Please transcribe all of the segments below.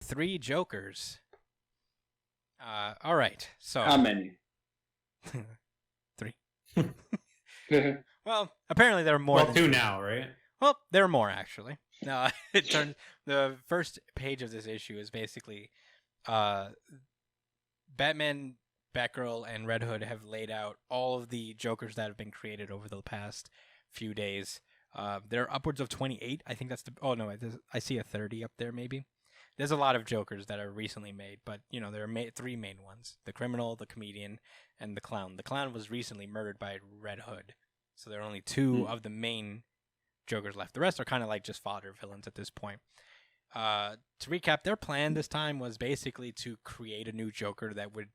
3 Jokers. All right. So how many? 3. Well, apparently there are more. Well, 2 now, right? Well, there are more actually. No, it turns the first page of this issue is basically, Batman, Batgirl, and Red Hood have laid out all of the Jokers that have been created over the past few days. There are upwards of 28. I think that's the. Oh no, I see a 30 up there maybe. There's a lot of Jokers that are recently made, but there are 3 main ones: the criminal, the comedian, and the clown. The clown was recently murdered by Red Hood, so there are only 2 of the main Jokers left. The rest are kind of like just fodder villains at this point. To recap, their plan this time was basically to create a new Joker that would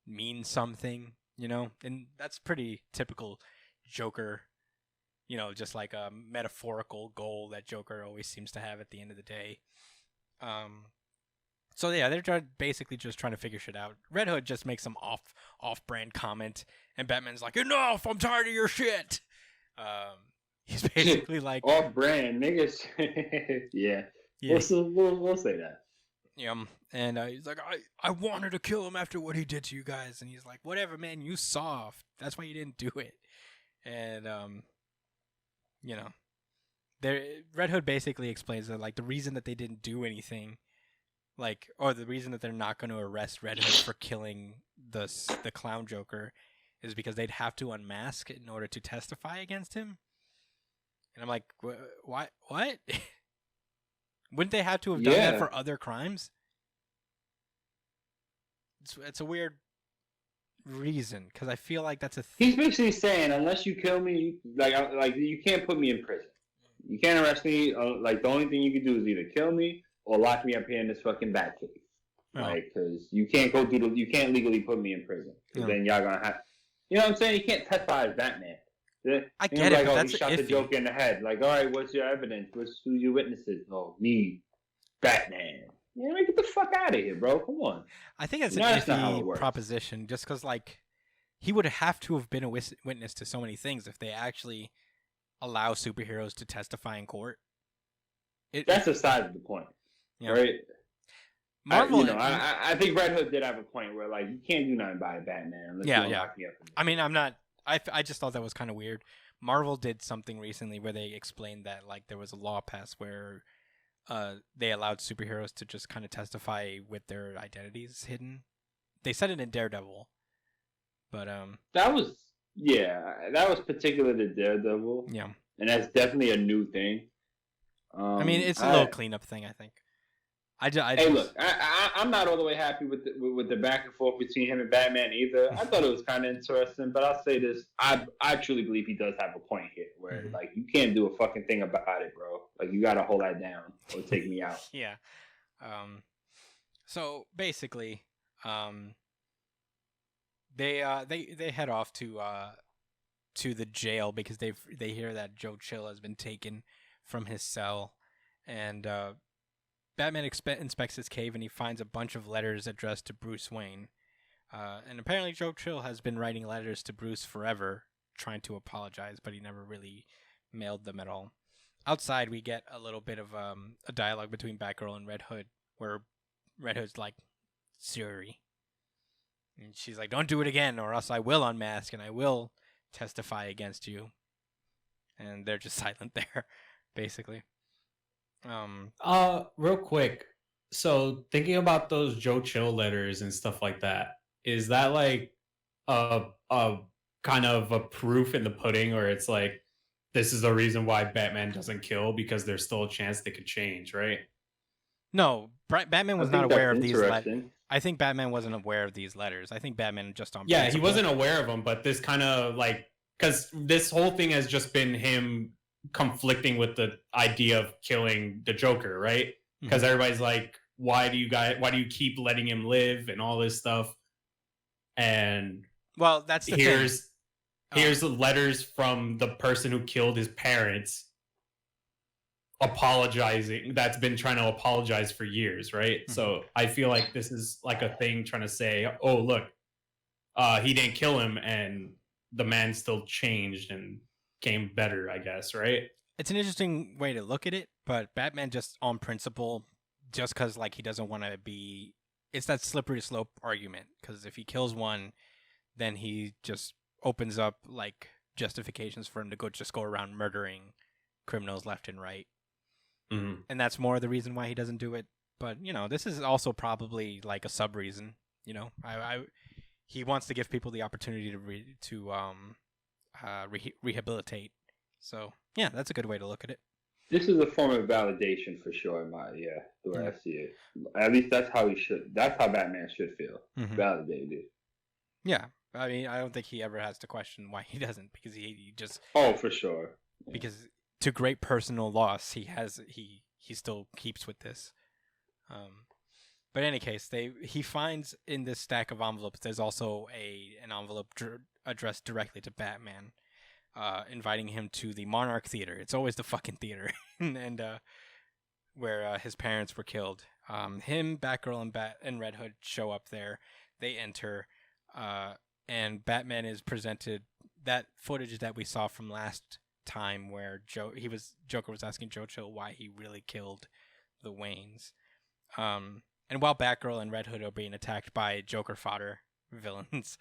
mean something, and that's pretty typical Joker, just like a metaphorical goal that Joker always seems to have at the end of the day. So yeah, they're basically just trying to figure shit out. Red Hood just makes some off-brand comment, and Batman's like, "Enough! I'm tired of your shit." He's basically like, off-brand niggas. Yeah. We'll say that. Yeah, and he's like, I wanted to kill him after what he did to you guys, and he's like, whatever, man, you soft. That's why you didn't do it. And Red Hood basically explains that like the reason that they didn't do anything, or the reason that they're not going to arrest Red Hood for killing the clown Joker, is because they'd have to unmask in order to testify against him. And I'm like, what? Wouldn't they have to have done that for other crimes? It's a weird reason, because I feel like that's a He's basically saying, unless you kill me, like you can't put me in prison. You can't arrest me. The only thing you can do is either kill me or lock me up here in this fucking bat cave. Oh. Because you can't you can't legally put me in prison. Because then y'all gonna have, you know what I'm saying? You can't testify as Batman. I get it, but that's he shot iffy. The Joker in the head. Like, all right, what's your evidence? Who's your witnesses? Oh, me, Batman. Yeah, get the fuck out of here, bro. Come on. I think it's an iffy proposition, just because, he would have to have been a witness to so many things if they actually allow superheroes to testify in court. That's aside the point, right? Marvel, I think Red Hood did have a point where, you can't do nothing by Batman unless you lock me up. I mean, I'm not... I just thought that was kind of weird. Marvel did something recently where they explained that there was a law passed where they allowed superheroes to just kind of testify with their identities hidden. They said it in Daredevil, but that was particular to Daredevil. Yeah, and that's definitely a new thing. I mean, it's a little cleanup thing, I think. Look, I'm not all the way happy with the back and forth between him and Batman either. I thought it was kind of interesting, but I'll say this: I truly believe he does have a point here, where you can't do a fucking thing about it, bro. You gotta hold that down or take me out. Yeah. So basically, they head off to the jail because they hear that Joe Chill has been taken from his cell, and Batman inspects his cave and he finds a bunch of letters addressed to Bruce Wayne. And apparently Joe Chill has been writing letters to Bruce forever, trying to apologize, but he never really mailed them at all. Outside, we get a little bit of a dialogue between Batgirl and Red Hood, where Red Hood's like, "Sorry." And she's like, "Don't do it again, or else I will unmask and I will testify against you." And they're just silent there, basically. Real quick. So thinking about those Joe Chill letters and stuff like that, is that a kind of a proof in the pudding, or it's this is the reason why Batman doesn't kill, because there's still a chance they could change, right? No, Batman was not aware of these letters. I think Batman wasn't aware of these letters. I think Batman just on principle. He wasn't aware of them, but this kind of because this whole thing has just been him conflicting with the idea of killing the Joker, right? Because everybody's like, why do you keep letting him live and all this stuff? And well, that's the thing. Here's the letters from the person who killed his parents apologizing, that's been trying to apologize for years, right? So I feel like this is a thing trying to say, oh look, he didn't kill him and the man still changed and came better, I guess, right? It's an interesting way to look at it, but Batman just on principle just because like he doesn't want to be. It's that slippery slope argument, because if he kills one, then he just opens up like justifications for him to go around murdering criminals left and right. Mm-hmm. And that's more the reason why he doesn't do it. But this is also probably like a sub reason. He wants to give people the opportunity to rehabilitate. So yeah, that's a good way to look at it. This is a form of validation for sure. The way I see it. At least that's how he should. That's how Batman should feel. Mm-hmm. Validated. Yeah, I mean, I don't think he ever has to question why he doesn't, because he just. Oh, for sure. Yeah. Because to great personal loss, he still keeps with this. But in any case, he finds in this stack of envelopes, there's also an envelope addressed directly to Batman, inviting him to the Monarch Theater. It's always the fucking theater, and where his parents were killed. Him, Batgirl, and Red Hood show up there. They enter, and Batman is presented that footage that we saw from last time, where Joker was asking Joe Chill why he really killed the Waynes. And while Batgirl and Red Hood are being attacked by Joker fodder villains,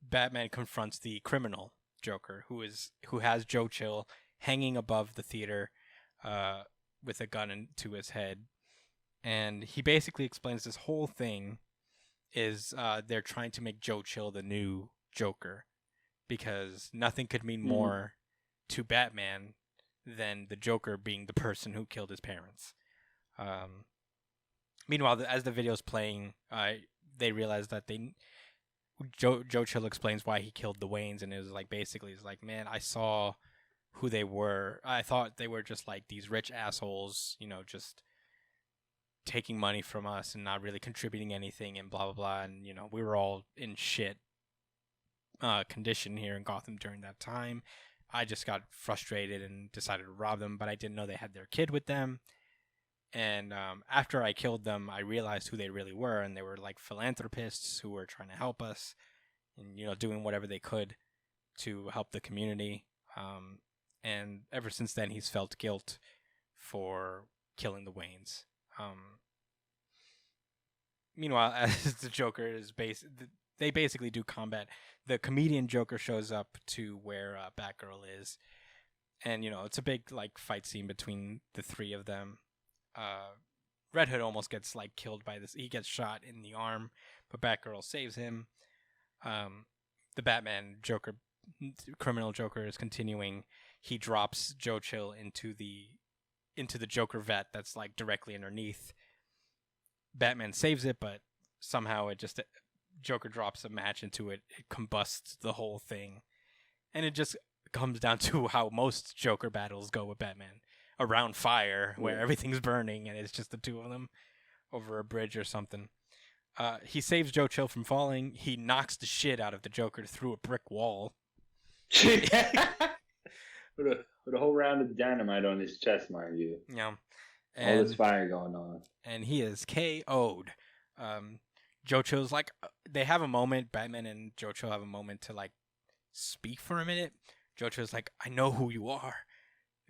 Batman confronts the criminal Joker, who has Joe Chill hanging above the theater, with a gun to his head, and he basically explains this whole thing is they're trying to make Joe Chill the new Joker, because nothing could mean more to Batman than the Joker being the person who killed his parents. Meanwhile, as the video's playing, they realize that Joe Chill explains why he killed the Waynes, and it was like, basically, it's like, man, I saw who they were. I thought they were just like these rich assholes, just taking money from us and not really contributing anything, and blah blah blah. And we were all in shit condition here in Gotham during that time. I just got frustrated and decided to rob them, but I didn't know they had their kid with them. And after I killed them, I realized who they really were, and they were like philanthropists who were trying to help us, and doing whatever they could to help the community. And ever since then, he's felt guilt for killing the Waynes. Meanwhile, as the Joker is they basically do combat. The comedian Joker shows up to where Batgirl is, and it's a big like fight scene between the three of them. Red Hood almost gets like killed by this. He gets shot in the arm, but Batgirl saves him. The Batman Joker, criminal Joker, is continuing. He drops Joe Chill into the Joker vat that's like directly underneath. Batman saves it, but somehow Joker drops a match into it. It combusts the whole thing, and it just comes down to how most Joker battles go with Batman. Around fire, where everything's burning, and it's just the two of them over a bridge or something. He saves Joe Chill from falling. He knocks the shit out of the Joker through a brick wall. with a whole round of dynamite on his chest, mind you. Yeah. All this fire going on. And he is KO'd. Joe Chill's like, they have a moment, Batman and Joe Chill have a moment to like speak for a minute. Joe Chill's like, I know who you are.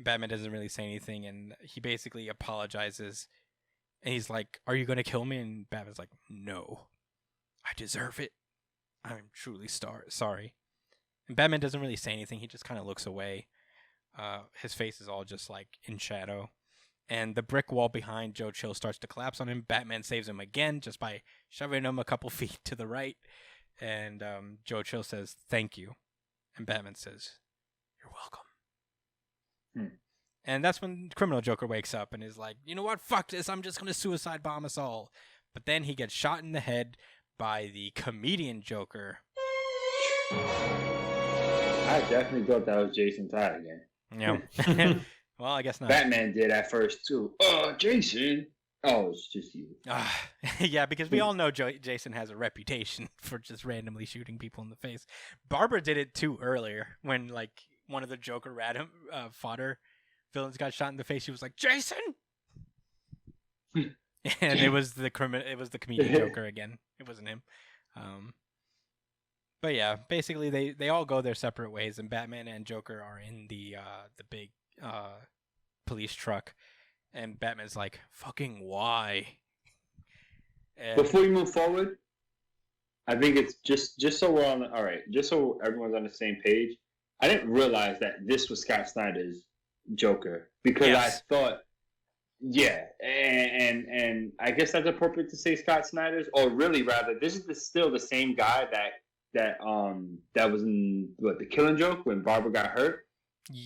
Batman doesn't really say anything, and he basically apologizes, and he's like, are you going to kill me? And Batman's like, no, I deserve it. I'm truly sorry. And Batman doesn't really say anything. He just kind of looks away. His face is all just like in shadow, and the brick wall behind Joe Chill starts to collapse on him. Batman saves him again just by shoving him a couple feet to the right, and Joe Chill says, thank you, and Batman says, you're welcome. And that's when Criminal Joker wakes up and is like, you know what, fuck this, I'm just going to suicide bomb us all. But then he gets shot in the head by the comedian Joker. I definitely thought that was Jason Todd again. Yeah. Well, I guess not. Batman did at first too. Oh, Jason. Oh, it's just you. Yeah, because we all know Jason has a reputation for just randomly shooting people in the face. Barbara did it too earlier when like one of the Joker fodder villains got shot in the face. She was like, Jason! And it was the comedian Joker again. It wasn't him. But yeah, basically they all go their separate ways, and Batman and Joker are in the big police truck, and Batman's like, "Fucking why?" And Before we move forward, I think it's just so we're on. All right, just so everyone's on the same page. I didn't realize that this was Scott Snyder's Joker because Yes. I thought, yeah, and I guess that's appropriate to say Scott Snyder's, or really rather, this is still the same guy that was in The Killing Joke when Barbara got hurt.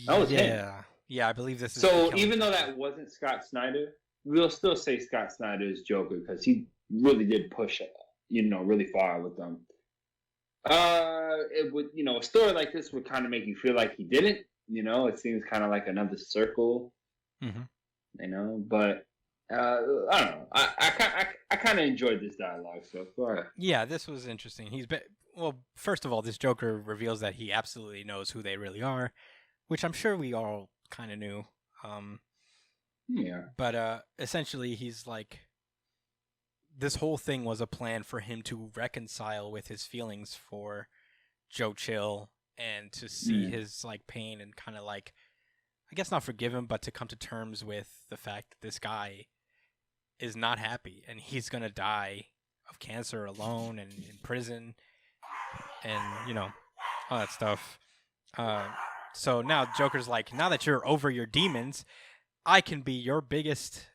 That was him. Yeah, I believe this is. So even though that wasn't Scott Snyder, we'll still say Scott Snyder's Joker because he really did push it, really far with them. It would, a story like this would kind of make you feel like he didn't. It seems kind of like another circle. Mm-hmm. But I don't know. I kind of enjoyed this dialogue. So go ahead. Yeah, this was interesting. Well, first of all, this Joker reveals that he absolutely knows who they really are, which I'm sure we all kind of knew. Yeah. But essentially, he's like, this whole thing was a plan for him to reconcile with his feelings for Joe Chill and to see his like pain and kind of like, I guess not forgive him, but to come to terms with the fact that this guy is not happy and he's gonna die of cancer alone and in prison and all that stuff. So now Joker's like, now that you're over your demons, I can be your greatest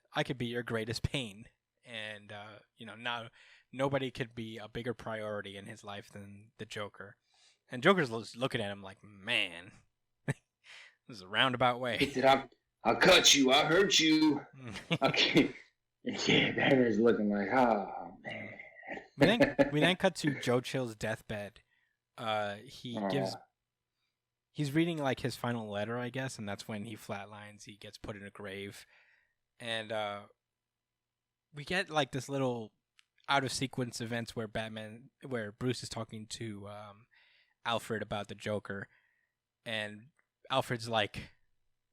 pain. And, now nobody could be a bigger priority in his life than the Joker. And Joker's looking at him like, man, this is a roundabout way. I'll cut you. I'll hurt you. Okay. Yeah, Batman's looking like, oh, man. We then cut to Joe Chill's deathbed. He's reading like his final letter, I guess, and that's when he flatlines. He gets put in a grave. And, we get like this little out of sequence events where Bruce is talking to Alfred about the Joker, and Alfred's like,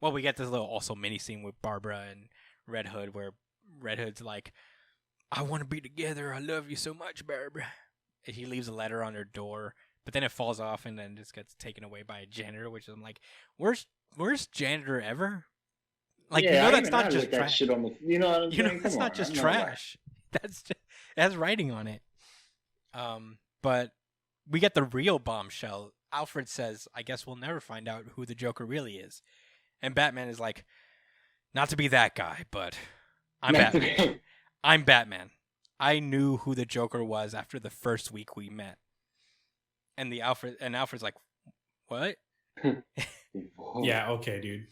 well, we get this little also mini scene with Barbara and Red Hood where Red Hood's like, I want to be together. I love you so much, Barbara. And he leaves a letter on her door, but then it falls off and then just gets taken away by a janitor, which I'm like, worst janitor ever. Like, that's not just trash. Shit on the, that's not just trash. It has writing on it. But we get the real bombshell. Alfred says, I guess we'll never find out who the Joker really is. And Batman is like, not to be that guy, but I'm Batman. I'm Batman. I knew who the Joker was after the first week we met. And Alfred's like, what? Yeah, okay, dude.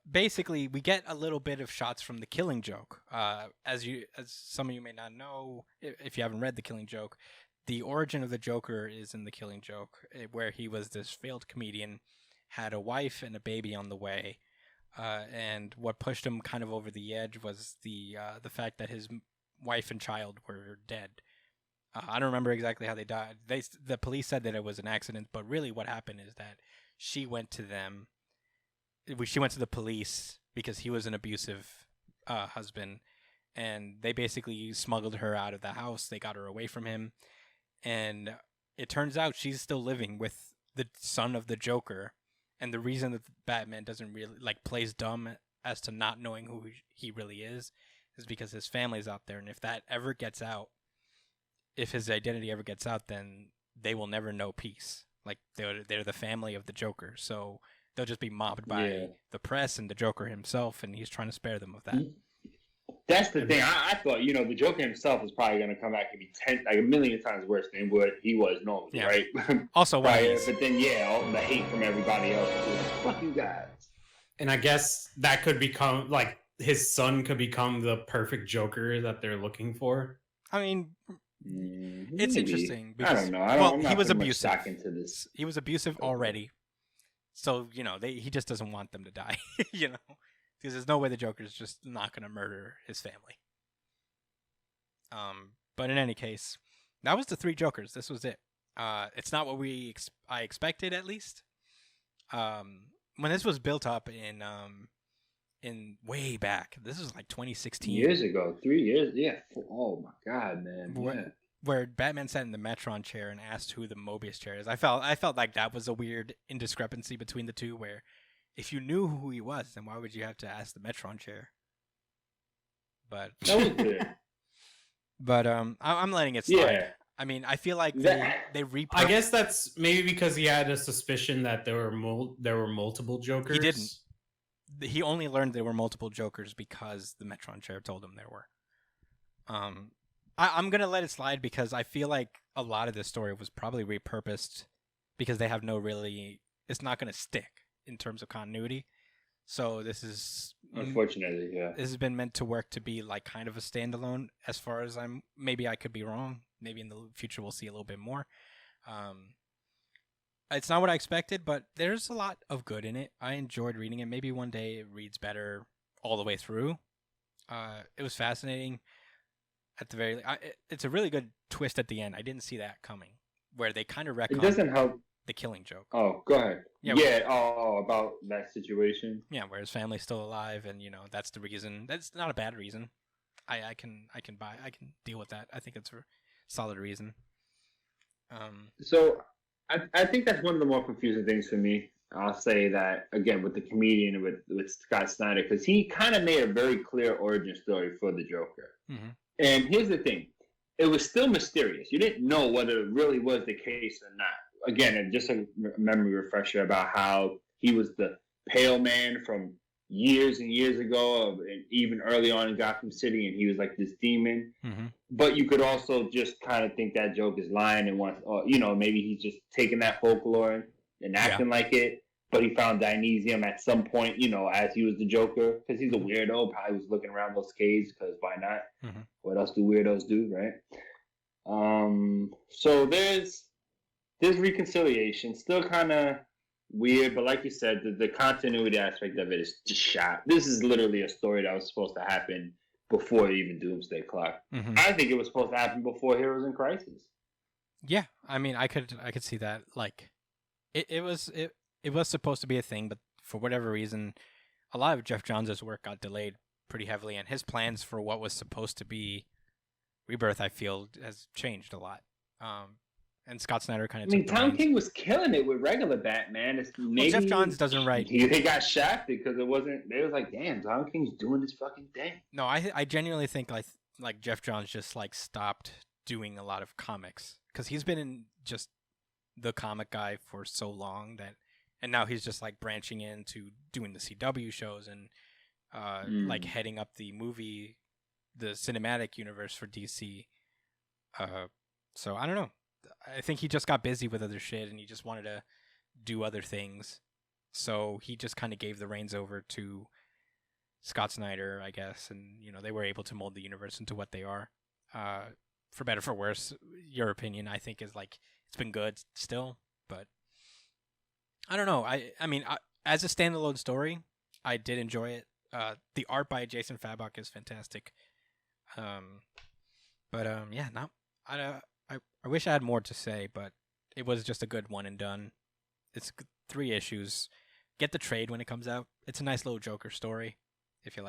Basically, we get a little bit of shots from The Killing Joke. As some of you may not know, if you haven't read The Killing Joke, the origin of the Joker is in The Killing Joke, where he was this failed comedian, had a wife and a baby on the way, and what pushed him kind of over the edge was the fact that his wife and child were dead. I don't remember exactly how they died. The police said that it was an accident, but really what happened is that she went to the police because he was an abusive husband, and they basically smuggled her out of the house. They got her away from him, and it turns out she's still living with the son of the Joker. And the reason that Batman doesn't really plays dumb as to not knowing who he really is because his family's out there, and if that ever gets out, if his identity ever gets out, then they will never know peace. Like, they're the family of the Joker, so they'll just be mobbed by the press and the Joker himself, and he's trying to spare them of that. That's the thing. I thought, the Joker himself is probably going to come back and be a million times worse than what he was normally, right? Also, but then, all the hate from everybody else. Fuck you guys. And I guess that could become, his son could become the perfect Joker that they're looking for. I mean, it's interesting. Because, I don't know. He was abusive. Into this. He was abusive already. So, he just doesn't want them to die, because there's no way the Joker's just not going to murder his family. But in any case, that was the three Jokers. This was it. It's not what I expected, at least. When this was built up in way back, this was like 2016. Years ago, 3 years. Yeah. Oh my God, man. Where Batman sat in the Metron chair and asked who the Mobius chair is. I felt like that was a weird indiscrepancy between the two, where if you knew who he was, then why would you have to ask the Metron chair? But That was good. but I'm letting it slide. Yeah. I mean, I feel like That- they repurposed. I guess that's maybe because he had a suspicion that there were multiple Jokers. He didn't. He only learned there were multiple Jokers because the Metron chair told him there were. I'm gonna let it slide because I feel like a lot of this story was probably repurposed because they have no really. It's not gonna stick in terms of continuity. So this is Unfortunately, yeah. This has been meant to work to be like kind of a standalone. As far as maybe I could be wrong. Maybe in the future we'll see a little bit more. It's not what I expected, but there's a lot of good in it. I enjoyed reading it. Maybe one day it reads better all the way through. It was fascinating. At the very, it's a really good twist at the end. I didn't see that coming, where they kind of It retcon doesn't help. the Killing Joke. Oh, go ahead. Yeah, Yeah. About that situation. Yeah, where his family's still alive, and that's the reason. That's not a bad reason. I can deal with that. I think it's a solid reason. So I think that's one of the more confusing things for me. I'll say that again with the comedian with Scott Snyder, because he kind of made a very clear origin story for the Joker. Mm-hmm. And here's the thing. It was still mysterious. You didn't know whether it really was the case or not. Again, just a memory refresher about how he was the pale man from years and years ago, and even early on in Gotham City, and he was like this demon. Mm-hmm. But you could also just kind of think that joke is lying and wants, or, maybe he's just taking that folklore and acting like it. But he found Dionysium at some point, as he was the Joker, because he's a weirdo. Probably was looking around those caves, because why not? Mm-hmm. What else do weirdos do, right? So there's reconciliation. Still kind of weird, but like you said, the continuity aspect of it is just shot. This is literally a story that was supposed to happen before even Doomsday Clock. Mm-hmm. I think it was supposed to happen before Heroes in Crisis. Yeah, I mean, I could see that. Like, it was supposed to be a thing, but for whatever reason, a lot of Jeff Johns' work got delayed pretty heavily, and his plans for what was supposed to be Rebirth, I feel, has changed a lot. And Scott Snyder kind of. Tom King was killing it with regular Batman. Maybe Jeff Johns doesn't write. They got shafted because it wasn't. They was like, "Damn, Tom King's doing this fucking thing." No, I genuinely think like Jeff Johns just like stopped doing a lot of comics because he's been in just the comic guy for so long and now he's just like branching into doing the CW shows and like heading up the cinematic universe for DC. So I don't know. I think he just got busy with other shit and he just wanted to do other things. So he just kind of gave the reins over to Scott Snyder, I guess, and they were able to mold the universe into what they are. For better or for worse, your opinion, I think, is like it's been good still, but I don't know. I mean, as a standalone story, I did enjoy it. The art by Jason Fabok is fantastic. Yeah, no, I wish I had more to say, but it was just a good one and done. It's 3 issues. Get the trade when it comes out. It's a nice little Joker story, if you like.